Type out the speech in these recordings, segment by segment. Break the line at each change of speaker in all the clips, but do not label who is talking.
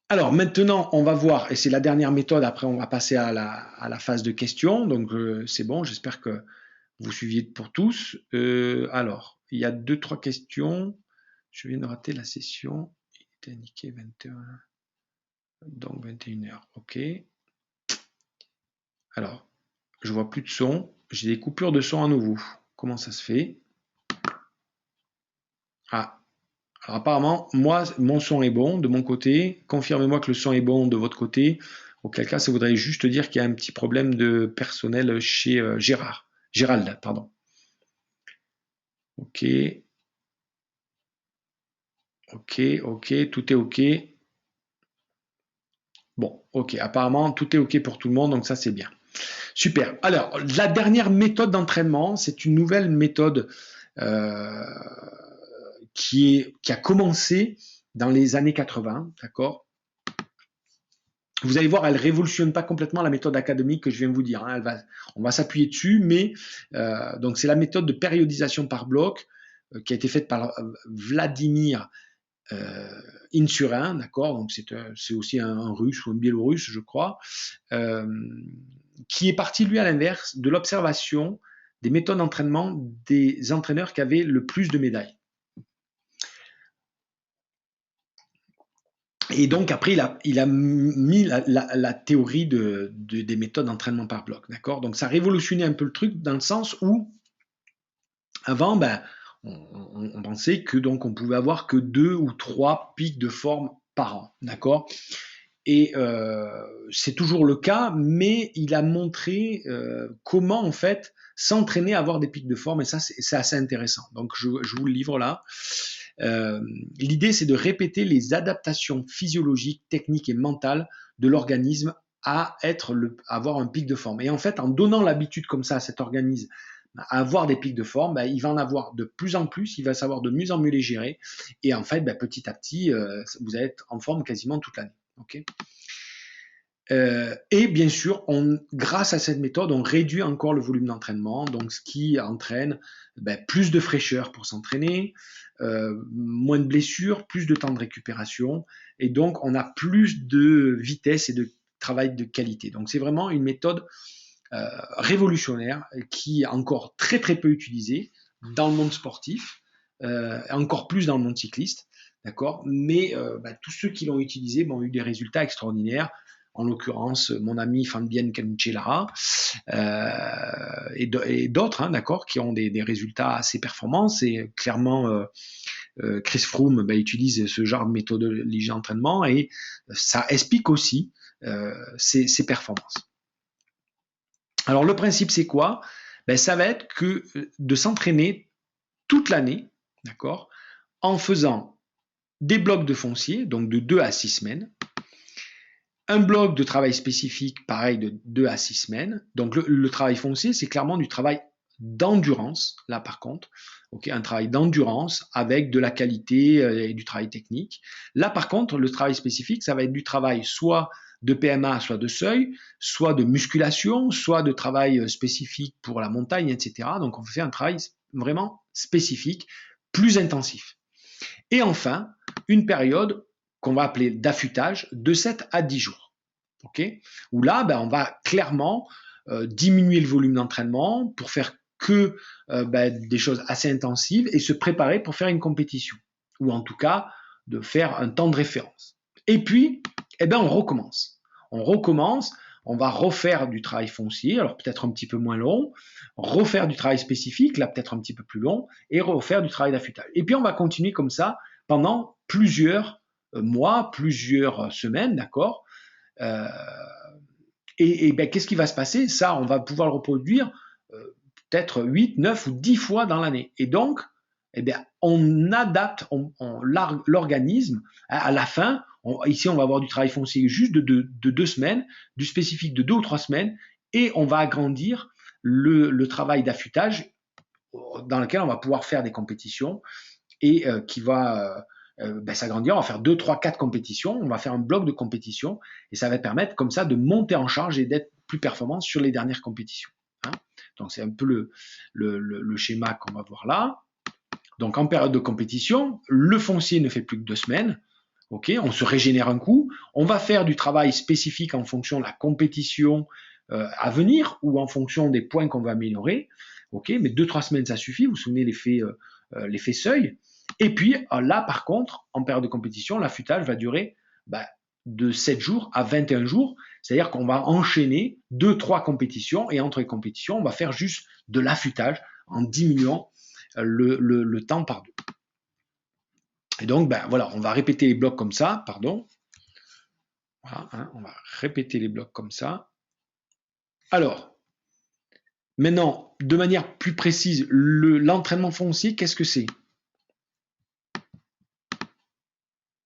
Alors maintenant, on va voir, et c'est la dernière méthode, après on va passer à la phase de questions, donc c'est bon, j'espère que vous suiviez pour tous. Alors, il y a deux, trois questions. Je viens de rater la session. Il était indiqué 21, donc 21h. OK. Alors, je vois plus de son. J'ai des coupures de son à nouveau. Comment ça se fait? Ah, alors apparemment, moi, mon son est bon de mon côté. Confirmez-moi que le son est bon de votre côté. Auquel cas, ça voudrait juste dire qu'il y a un petit problème de personnel chez Gérald, pardon. OK, OK, OK, tout est OK. Bon, OK, apparemment, tout est OK pour tout le monde, donc ça, c'est bien. Super. Alors, la dernière méthode d'entraînement, c'est une nouvelle méthode euh, qui a commencé dans les années 80, d'accord. Vous allez voir, elle révolutionne pas complètement la méthode académique que je viens de vous dire. Hein. On va s'appuyer dessus, mais donc c'est la méthode de périodisation par bloc qui a été faite par Vladimir Insurin, d'accord. Donc c'est aussi un Russe ou un Biélorusse, je crois, euh, qui est parti lui à l'inverse de l'observation des méthodes d'entraînement des entraîneurs qui avaient le plus de médailles. Et donc après, il a mis la théorie des méthodes d'entraînement par bloc, d'accord. Donc ça révolutionnait un peu le truc dans le sens où avant, ben, on pensait que donc on pouvait avoir que 2 ou 3 pics de forme par an, d'accord. Et c'est toujours le cas, mais il a montré comment en fait s'entraîner à avoir des pics de forme, et ça c'est assez intéressant. Donc je vous le livre là. L'idée, c'est de répéter les adaptations physiologiques, techniques et mentales de l'organisme à avoir un pic de forme. Et en fait, en donnant l'habitude comme ça à cet organisme à avoir des pics de forme, ben, il va en avoir de plus en plus, il va savoir de mieux en mieux les gérer. Et en fait, ben, petit à petit, vous allez être en forme quasiment toute l'année. Okay. Et bien sûr, grâce à cette méthode, on réduit encore le volume d'entraînement, donc ce qui entraîne plus de fraîcheur pour s'entraîner, moins de blessures, plus de temps de récupération, et donc on a plus de vitesse et de travail de qualité. Donc c'est vraiment une méthode révolutionnaire qui est encore très très peu utilisée dans le monde sportif, encore plus dans le monde cycliste, d'accord. Mais tous ceux qui l'ont utilisé ont eu des résultats extraordinaires. En l'occurrence, mon ami Fabien Cancellara et d'autres, hein, d'accord, qui ont des résultats assez performants. Et clairement, Chris Froome utilise ce genre de méthodologie d'entraînement et ça explique aussi ses performances. Alors le principe, c'est quoi? Ça va être que de s'entraîner toute l'année, d'accord, en faisant des blocs de foncier, donc de 2 à 6 semaines, un bloc de travail spécifique, pareil, de 2 à 6 semaines. Donc le travail foncier, c'est clairement du travail d'endurance, là par contre, okay, un travail d'endurance avec de la qualité et du travail technique. Là par contre, le travail spécifique, ça va être du travail soit de PMA, soit de seuil, soit de musculation, soit de travail spécifique pour la montagne, etc. Donc on fait un travail vraiment spécifique, plus intensif. Et enfin, une période qu'on va appeler d'affûtage de 7 à 10 jours. Okay, où là, on va clairement diminuer le volume d'entraînement pour faire que des choses assez intensives et se préparer pour faire une compétition, ou en tout cas de faire un temps de référence. Et puis, on recommence. On va refaire du travail foncier, alors peut-être un petit peu moins long, refaire du travail spécifique, là peut-être un petit peu plus long, et refaire du travail d'affûtage. Et puis on va continuer comme ça pendant plusieurs mois, plusieurs semaines, d'accord. euh, Qu'est-ce qui va se passer? Ça, on va pouvoir le reproduire peut-être 8, 9 ou 10 fois dans l'année. Et donc, on adapte l'organisme à la fin. Ici, on va avoir du travail foncier juste de 2 semaines, du spécifique de 2 ou 3 semaines, et on va agrandir le travail d'affûtage dans lequel on va pouvoir faire des compétitions et qui va s'agrandir. On va faire 2, 3, 4 compétitions. On va faire un bloc de compétition et ça va permettre comme ça de monter en charge et d'être plus performant sur les dernières compétitions. Hein. Donc c'est un peu le schéma qu'on va voir là. Donc en période de compétition, le foncier ne fait plus que 2 semaines. Okay, on se régénère un coup, On va faire du travail spécifique en fonction de la compétition à venir ou en fonction des points qu'on va améliorer. Ok, mais 2-3 semaines, ça suffit. Vous vous souvenez l'effet seuil. Et puis là, par contre, en période de compétition, l'affûtage va durer de 7 jours à 21 jours. C'est-à-dire qu'on va enchaîner 2-3 compétitions et entre les compétitions, on va faire juste de l'affûtage en diminuant le temps par 2. Et donc, voilà, on va répéter les blocs comme ça, pardon. Voilà, hein, on va répéter les blocs comme ça. Alors, maintenant, de manière plus précise, l'entraînement foncier, qu'est-ce que c'est?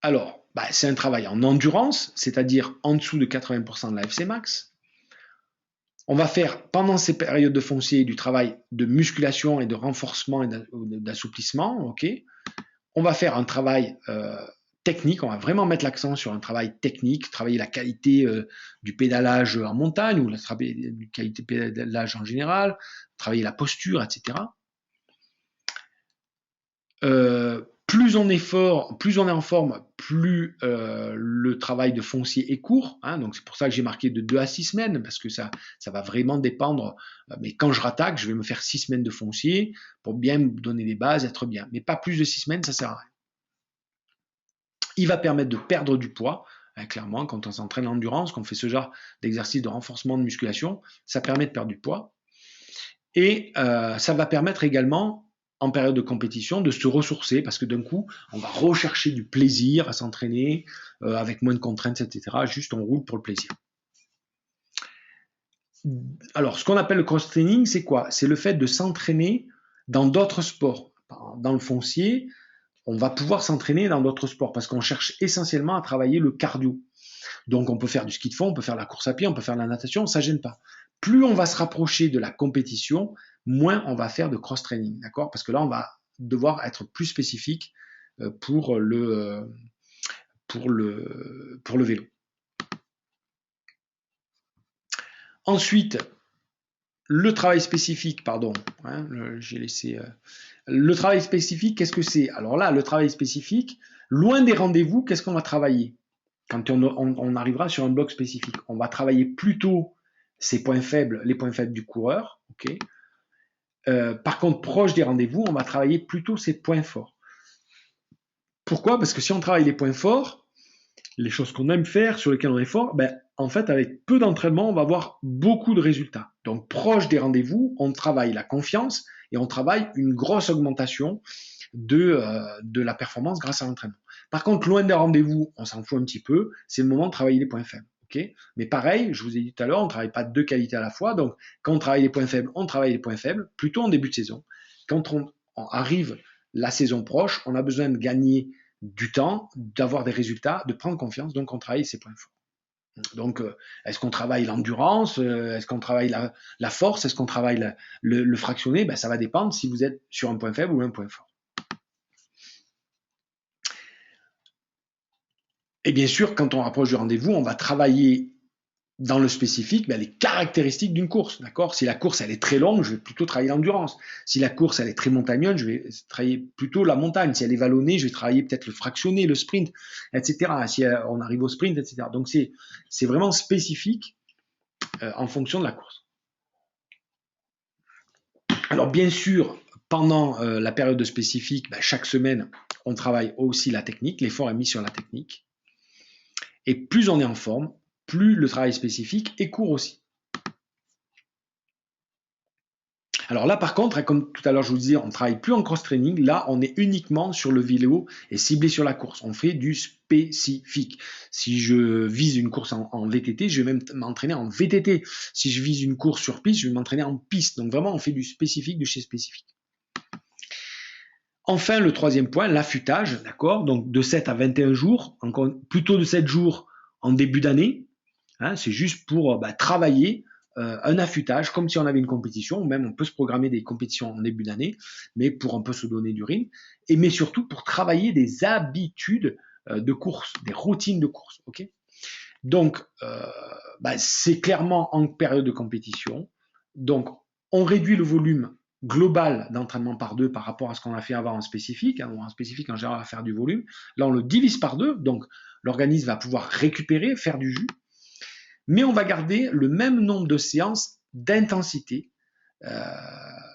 Alors, c'est un travail en endurance, c'est-à-dire en dessous de 80% de la FC max. On va faire, pendant ces périodes de foncier, du travail de musculation et de renforcement et d'assouplissement. Ok. On va faire un travail technique, on va vraiment mettre l'accent sur un travail technique, travailler la qualité du pédalage en montagne ou la qualité du pédalage en général, travailler la posture, etc. Plus on est fort, plus on est en forme, plus le travail de foncier est court. Hein, donc c'est pour ça que j'ai marqué de 2 à 6 semaines, parce que ça va vraiment dépendre. Mais quand je rattaque, je vais me faire 6 semaines de foncier pour bien me donner les bases, être bien. Mais pas plus de 6 semaines, ça sert à rien. Il va permettre de perdre du poids. Hein, clairement, quand on s'entraîne en endurance, qu'on fait ce genre d'exercice de renforcement de musculation, ça permet de perdre du poids. Et ça va permettre également, en période de compétition, de se ressourcer, parce que d'un coup, on va rechercher du plaisir à s'entraîner, avec moins de contraintes, etc. Juste on roule pour le plaisir. Alors, ce qu'on appelle le cross-training, c'est quoi? C'est le fait de s'entraîner dans d'autres sports. Dans le foncier, on va pouvoir s'entraîner dans d'autres sports, parce qu'on cherche essentiellement à travailler le cardio. Donc on peut faire du ski de fond, on peut faire la course à pied, on peut faire de la natation, ça ne gêne pas. Plus on va se rapprocher de la compétition, moins on va faire de cross-training, d'accord? Parce que là, on va devoir être plus spécifique pour le vélo. Ensuite, le travail spécifique, pardon, hein, j'ai laissé... le travail spécifique, qu'est-ce que c'est? Alors là, le travail spécifique, loin des rendez-vous, qu'est-ce qu'on va travailler? Quand on arrivera sur un bloc spécifique, on va travailler plutôt ses points faibles, les points faibles du coureur. Okay. Par contre, proche des rendez-vous, on va travailler plutôt ses points forts. Pourquoi? Parce que si on travaille les points forts, les choses qu'on aime faire, sur lesquelles on est fort, en fait, avec peu d'entraînement, on va avoir beaucoup de résultats. Donc, proche des rendez-vous, on travaille la confiance et on travaille une grosse augmentation de la performance grâce à l'entraînement. Par contre, loin des rendez-vous, on s'en fout un petit peu, c'est le moment de travailler les points faibles. Okay. Mais pareil, je vous ai dit tout à l'heure, on ne travaille pas deux qualités à la fois, donc quand on travaille les points faibles, on travaille les points faibles, plutôt en début de saison. Quand on arrive la saison proche, on a besoin de gagner du temps, d'avoir des résultats, de prendre confiance, donc on travaille ses points forts. Donc, est-ce qu'on travaille l'endurance? Est-ce qu'on travaille la force? Est-ce qu'on travaille le fractionné? Ça va dépendre si vous êtes sur un point faible ou un point fort. Et bien sûr, quand on rapproche du rendez-vous, on va travailler dans le spécifique les caractéristiques d'une course. D'accord? Si la course elle est très longue, je vais plutôt travailler l'endurance. Si la course elle est très montagneuse, je vais travailler plutôt la montagne. Si elle est vallonnée, je vais travailler peut-être le fractionné, le sprint, etc. Si on arrive au sprint, etc. Donc c'est vraiment spécifique en fonction de la course. Alors bien sûr, pendant la période de spécifique, chaque semaine, on travaille aussi la technique. L'effort est mis sur la technique. Et plus on est en forme, plus le travail spécifique est court aussi. Alors là, par contre, comme tout à l'heure je vous disais, on ne travaille plus en cross-training. Là, on est uniquement sur le vélo et ciblé sur la course. On fait du spécifique. Si je vise une course en VTT, je vais même m'entraîner en VTT. Si je vise une course sur piste, je vais m'entraîner en piste. Donc vraiment, on fait du spécifique, du chez spécifique. Enfin, le troisième point, l'affûtage, d'accord? Donc de 7 à 21 jours, encore plutôt de 7 jours en début d'année. Hein, c'est juste pour travailler un affûtage, comme si on avait une compétition, ou même on peut se programmer des compétitions en début d'année, mais pour un peu se donner du rythme, mais surtout pour travailler des habitudes de course, des routines de course. Okay. Donc, c'est clairement en période de compétition. Donc, on réduit le volume global d'entraînement par 2 par rapport à ce qu'on a fait avant en spécifique. En spécifique, en général, on va faire du volume. Là, on le divise par 2. Donc, l'organisme va pouvoir récupérer, faire du jus, mais on va garder le même nombre de séances d'intensité,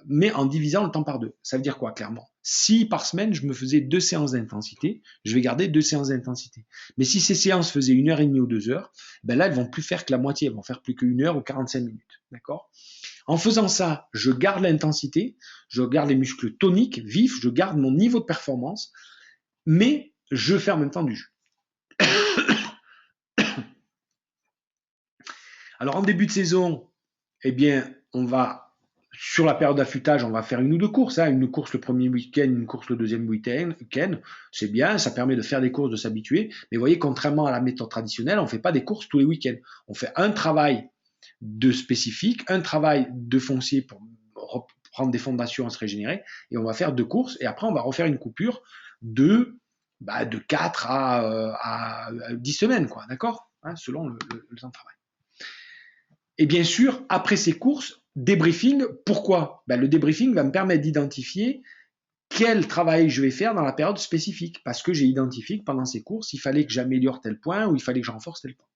mais en divisant le temps par 2. Ça veut dire quoi, clairement? Si par semaine, je me faisais 2 séances d'intensité, je vais garder 2 séances d'intensité. Mais si ces séances faisaient 1h30 ou 2 heures, ben là, elles vont plus faire que la moitié, elles vont faire plus que 1 heure ou 45 minutes. D'accord? En faisant ça, je garde l'intensité, je garde les muscles toniques, vifs, je garde mon niveau de performance, mais je fais en même temps du jeu. Alors en début de saison, eh bien, on va, sur la période d'affûtage, on va faire 1 ou 2 courses. Une course le premier week-end, une course le deuxième week-end. C'est bien, ça permet de faire des courses, de s'habituer. Mais vous voyez, contrairement à la méthode traditionnelle, on ne fait pas des courses tous les week-ends. On fait un travail de spécifique, un travail de foncier pour reprendre des fondations à se régénérer, et on va faire 2 courses, et après on va refaire une coupure de 4 à 10 semaines, quoi, d'accord, selon le temps de travail. Et bien sûr, après ces courses, débriefing, pourquoi? Le débriefing va me permettre d'identifier quel travail je vais faire dans la période spécifique, parce que j'ai identifié que pendant ces courses, il fallait que j'améliore tel point ou il fallait que je renforce tel point.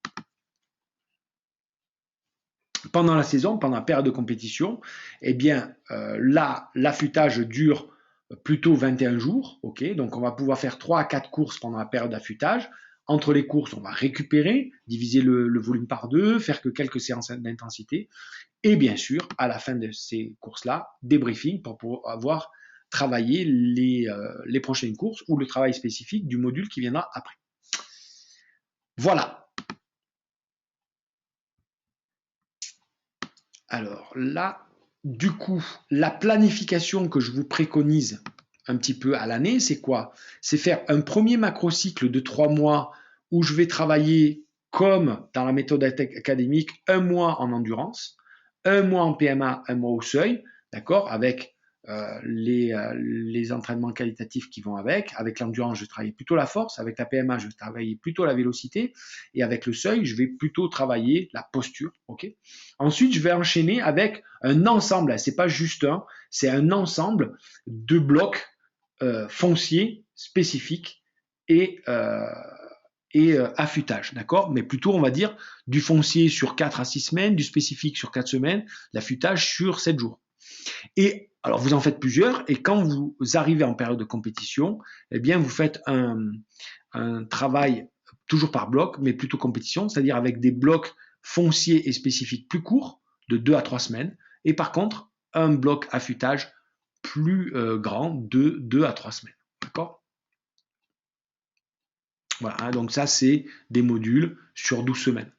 Pendant la saison, pendant la période de compétition, eh bien, là, l'affûtage dure plutôt 21 jours, ok, donc on va pouvoir faire 3 à 4 courses pendant la période d'affûtage. Entre les courses, on va récupérer, diviser le volume par 2, faire que quelques séances d'intensité, et bien sûr, à la fin de ces courses-là, débriefing pour pouvoir travailler les prochaines courses ou le travail spécifique du module qui viendra après. Voilà. Alors là, du coup, la planification que je vous préconise un petit peu à l'année, c'est quoi? C'est faire un premier macro-cycle de 3 mois où je vais travailler comme dans la méthode académique, 1 mois en endurance, 1 mois en PMA, 1 mois au seuil, d'accord, avec les entraînements qualitatifs qui vont avec l'endurance, je travaille plutôt la force, avec la PMA, je travaille plutôt la vélocité, et avec le seuil, je vais plutôt travailler la posture, ok. Ensuite, je vais enchaîner avec un ensemble, c'est pas juste c'est un ensemble de blocs fonciers spécifiques et affûtage, d'accord? Mais plutôt, on va dire, du foncier sur 4 à 6 semaines, du spécifique sur 4 semaines, l'affûtage sur 7 jours. Et alors, vous en faites plusieurs, et quand vous arrivez en période de compétition, eh bien, vous faites un travail toujours par bloc, mais plutôt compétition, c'est-à-dire avec des blocs fonciers et spécifiques plus courts, de 2 à 3 semaines, et par contre, un bloc affûtage plus grand de 2 à 3 semaines. D'accord? Voilà, donc ça, c'est des modules sur 12 semaines.